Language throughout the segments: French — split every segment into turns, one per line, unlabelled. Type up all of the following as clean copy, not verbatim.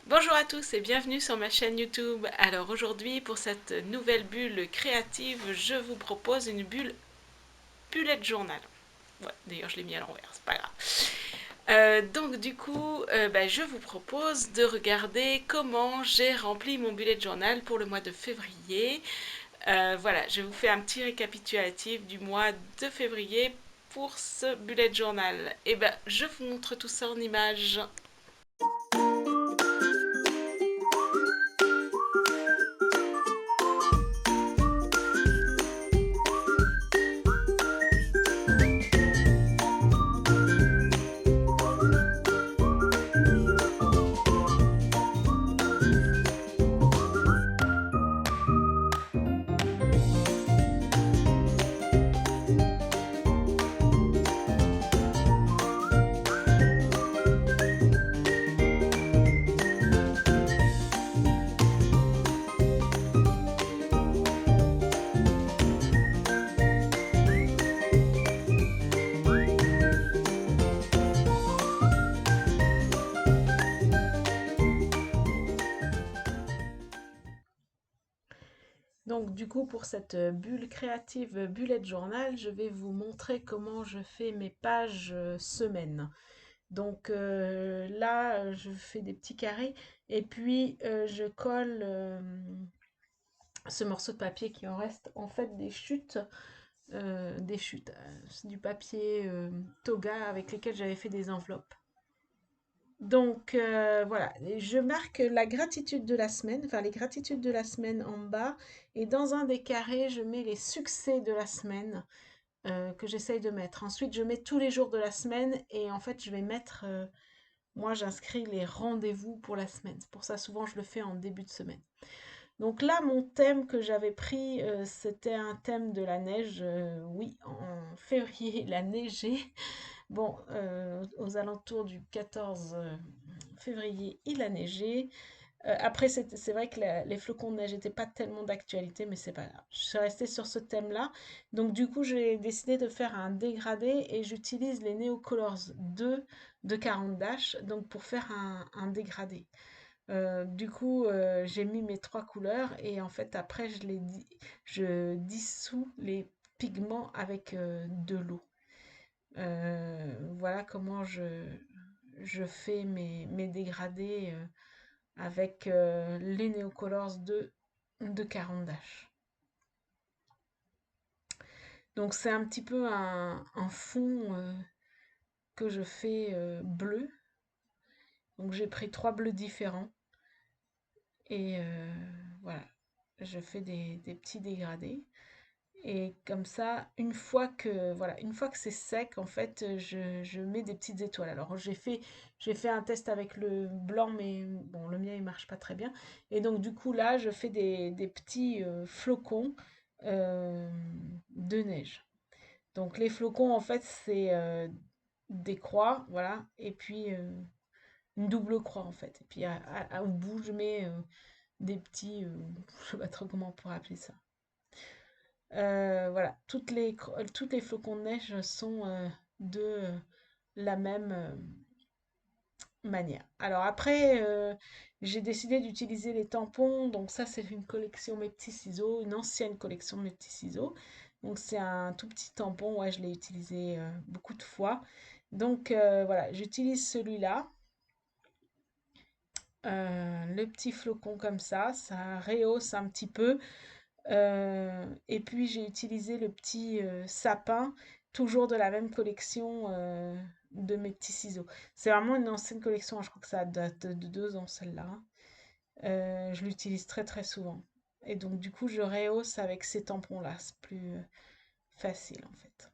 Bonjour à tous et bienvenue sur ma chaîne YouTube. Alors aujourd'hui, pour cette nouvelle bulle créative, je vous propose une bulle bullet journal. Ouais, d'ailleurs je l'ai mis à l'envers, c'est pas grave. Donc du coup, je vous propose de regarder comment j'ai rempli mon bullet journal pour le mois de février. Voilà, je vous fais un petit récapitulatif du mois de février pour ce bullet journal. Et je vous montre tout ça en images. Donc du coup, pour cette bulle créative bullet journal, je vais vous montrer comment je fais mes pages semaine. Donc là, je fais des petits carrés et puis je colle ce morceau de papier qui en reste en fait c'est du papier toga avec lesquels j'avais fait des enveloppes. Donc voilà, et je marque la gratitude de la semaine, enfin les gratitudes de la semaine en bas, et dans un des carrés, je mets les succès de la semaine que j'essaye de mettre. Ensuite, je mets tous les jours de la semaine, et en fait, je vais mettre, moi j'inscris les rendez-vous pour la semaine. C'est pour ça, souvent, je le fais en début de semaine. Donc là, mon thème que j'avais pris, c'était un thème de la neige. Oui, en février, il a neigé. Bon, aux alentours du 14 février, il a neigé. Après, c'est vrai que les flocons de neige n'étaient pas tellement d'actualité, mais c'est pas grave. Je suis restée sur ce thème-là. Donc, du coup, j'ai décidé de faire un dégradé et j'utilise les Neocolors 2 de 40 Dash donc pour faire un dégradé. Du coup, j'ai mis mes trois couleurs et en fait, après, je dissous les pigments avec de l'eau. Voilà comment je fais mes dégradés avec les Neocolors de Caran d'Ache. Donc c'est un petit peu un fond que je fais bleu. Donc j'ai pris trois bleus différents et voilà, je fais des petits dégradés. Et comme ça, une fois que c'est sec, en fait, je mets des petites étoiles. Alors, j'ai fait un test avec le blanc, mais bon, le mien, il marche pas très bien. Et donc, du coup, là, je fais des petits flocons euh, de neige. Donc, les flocons, en fait, c'est des croix, voilà, et puis une double croix, en fait. Et puis, au bout, je mets des petits, je sais pas trop comment on pourrait appeler ça. Voilà, toutes les flocons de neige sont de la même manière. Alors après, j'ai décidé d'utiliser les tampons. Donc ça, c'est une collection Mes Petits Ciseaux, une ancienne collection Mes Petits Ciseaux. Donc c'est un tout petit tampon. Ouais, je l'ai utilisé beaucoup de fois. Donc voilà, j'utilise celui-là. Le petit flocon comme ça rehausse un petit peu. Et puis j'ai utilisé le petit sapin, toujours de la même collection de Mes Petits Ciseaux. C'est vraiment une ancienne collection, hein, je crois que ça date de 2 ans celle-là, hein. Je l'utilise très très souvent. Et donc du coup je rehausse avec ces tampons-là, c'est plus facile en fait.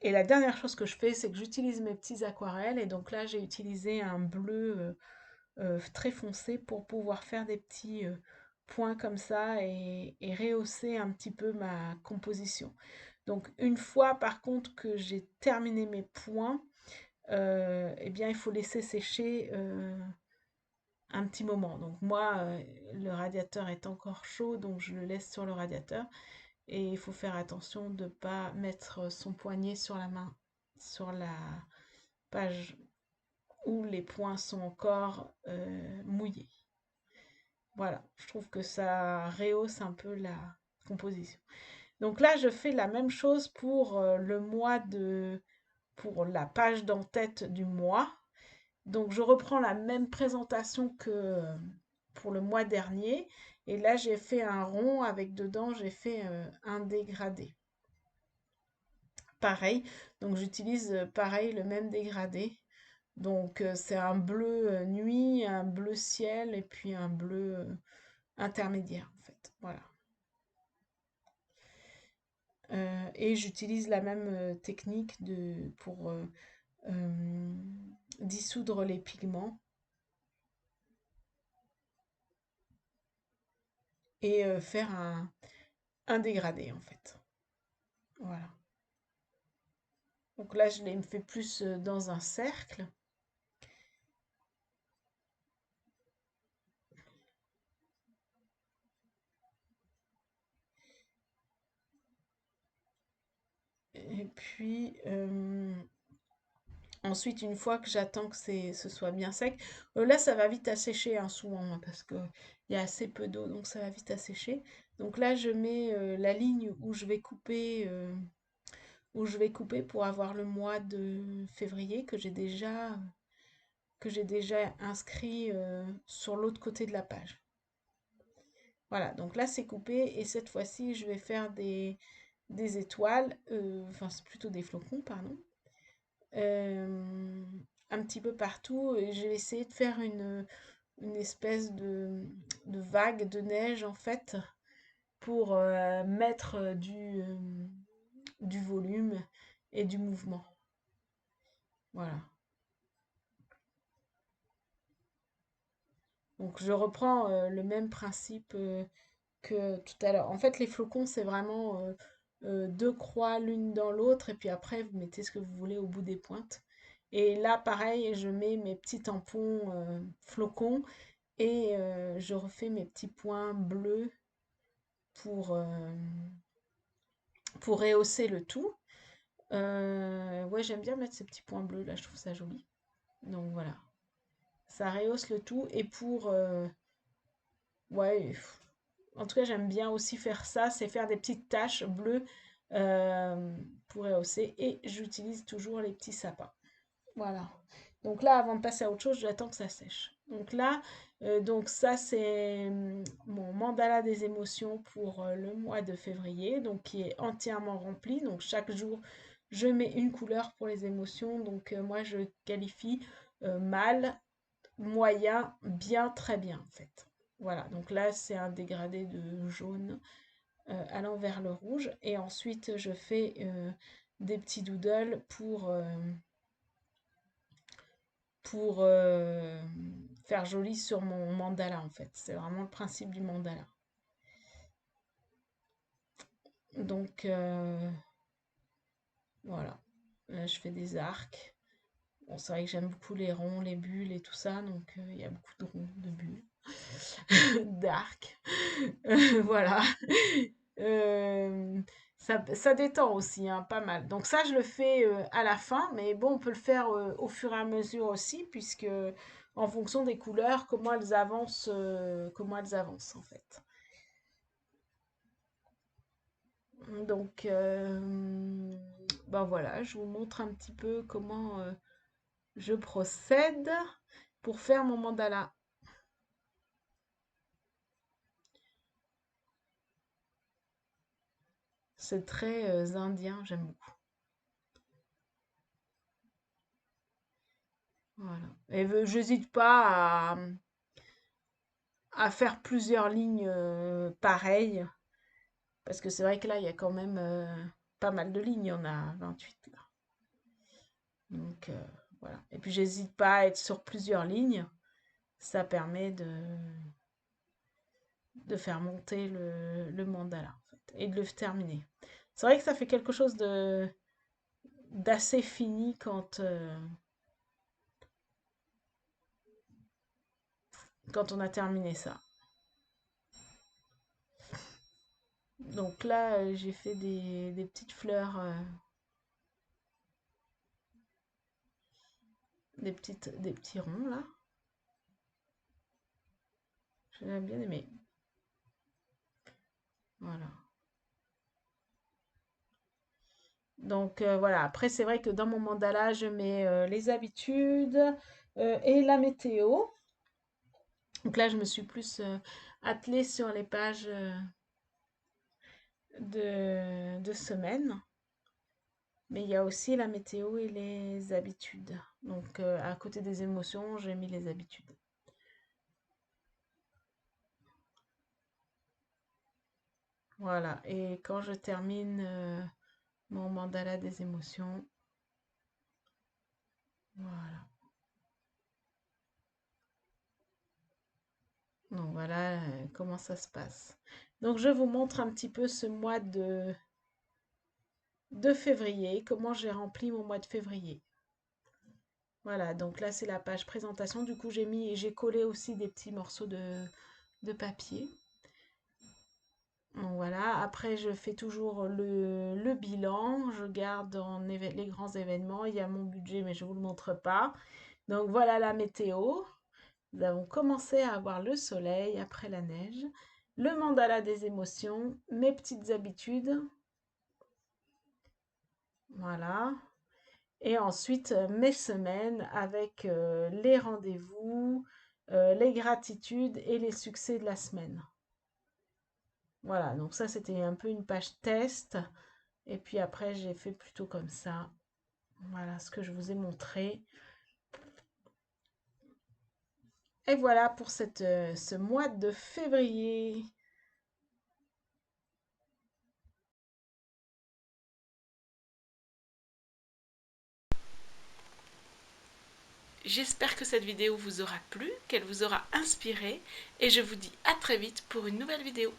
Et la dernière chose que je fais, c'est que j'utilise mes petits aquarelles. Et donc là j'ai utilisé un bleu très foncé pour pouvoir faire des petits points comme ça et rehausser un petit peu ma composition. Donc une fois par contre que j'ai terminé mes points, eh bien il faut laisser sécher un petit moment. Donc moi, le radiateur est encore chaud, donc je le laisse sur le radiateur. Et il faut faire attention de ne pas mettre son poignet sur la main, sur la page où les points sont encore mouillés. Voilà, je trouve que ça rehausse un peu la composition. Donc là, je fais la même chose pour pour la page d'en-tête du mois. Donc je reprends la même présentation que pour le mois dernier. Et là, j'ai fait un rond avec dedans, j'ai fait un dégradé. Pareil, donc j'utilise pareil le même dégradé. Donc c'est un bleu nuit, un bleu ciel et puis un bleu intermédiaire en fait. Voilà. Et j'utilise la même technique pour euh, dissoudre les pigments et faire un dégradé en fait. Voilà. Donc là, je l'ai fait plus dans un cercle. Et puis, ensuite, une fois que j'attends que ce soit bien sec, là, ça va vite à sécher hein, souvent, hein, parce qu'il y a assez peu d'eau, donc ça va vite à sécher. Donc là, je mets la ligne où je vais couper pour avoir le mois de février que j'ai déjà inscrit sur l'autre côté de la page. Voilà, donc là, c'est coupé et cette fois-ci, je vais faire des étoiles, enfin, c'est plutôt des flocons, pardon. euh, un petit peu partout et j'ai essayé de faire une espèce de vague de neige en fait pour mettre du volume et du mouvement. Voilà. Donc je reprends le même principe que tout à l'heure. En fait, les flocons, c'est vraiment deux croix l'une dans l'autre et puis après, vous mettez ce que vous voulez au bout des pointes. Et là, pareil, je mets mes petits tampons flocons et je refais mes petits points bleus pour, euh, pour rehausser le tout. Ouais, j'aime bien mettre ces petits points bleus là, je trouve ça joli. Donc voilà, ça rehausse le tout. Et pour, ouais, en tout cas, j'aime bien aussi faire ça, c'est faire des petites taches bleues euh, pour rehausser. Et j'utilise toujours les petits sapins. Voilà. Donc là, avant de passer à autre chose, j'attends que ça sèche. Donc là, donc ça c'est mon mandala des émotions pour le mois de février, donc qui est entièrement rempli. Donc chaque jour, je mets une couleur pour les émotions. Donc moi, je qualifie mal, moyen, bien, très bien en fait. Voilà. Donc là, c'est un dégradé de jaune allant vers le rouge. Et ensuite, je fais des petits doodles pour faire joli sur mon mandala en fait. C'est vraiment le principe du mandala. Donc voilà, là je fais des arcs. Bon, c'est vrai que j'aime beaucoup les ronds, les bulles et tout ça, donc il y a beaucoup de ronds, de bulles, d'arcs. Voilà. Euh, ça détend aussi, hein, pas mal. Donc ça, je le fais à la fin, mais bon, on peut le faire au fur et à mesure aussi, puisque en fonction des couleurs, comment elles avancent en fait. Donc, ben voilà, je vous montre un petit peu comment je procède pour faire mon mandala. C'est très indien, j'aime beaucoup. Voilà. Et j'hésite pas à faire plusieurs lignes pareilles. Parce que c'est vrai que là, il y a quand même pas mal de lignes. Il y en a 28 là. Donc voilà. Et puis j'hésite pas à être sur plusieurs lignes. Ça permet de faire monter le mandala en fait, et de le terminer. C'est vrai que ça fait quelque chose d'assez fini quand on a terminé ça. Donc là, j'ai fait des petites fleurs, des petits ronds là. J'ai bien aimé. Voilà. Donc voilà, après c'est vrai que dans mon mandala, je mets les habitudes et la météo. Donc là, je me suis plus attelée sur les pages de semaine. Mais il y a aussi la météo et les habitudes. Donc à côté des émotions, j'ai mis les habitudes. Voilà, et quand je termine mon mandala des émotions, voilà. Donc voilà comment ça se passe. Donc je vous montre un petit peu ce mois de février, comment j'ai rempli mon mois de février. Voilà, donc là c'est la page présentation. Du coup j'ai collé aussi des petits morceaux de papier. Donc voilà, après je fais toujours le bilan, je garde les grands événements, il y a mon budget mais je ne vous le montre pas. Donc voilà la météo. Nous avons commencé à avoir le soleil après la neige, le mandala des émotions, mes petites habitudes, voilà. Et ensuite mes semaines avec les rendez-vous, les gratitudes et les succès de la semaine. Voilà, donc ça c'était un peu une page test. Et puis après j'ai fait plutôt comme ça. Voilà ce que je vous ai montré. Et voilà pour ce mois de février. J'espère que cette vidéo vous aura plu, qu'elle vous aura inspiré, et je vous dis à très vite pour une nouvelle vidéo.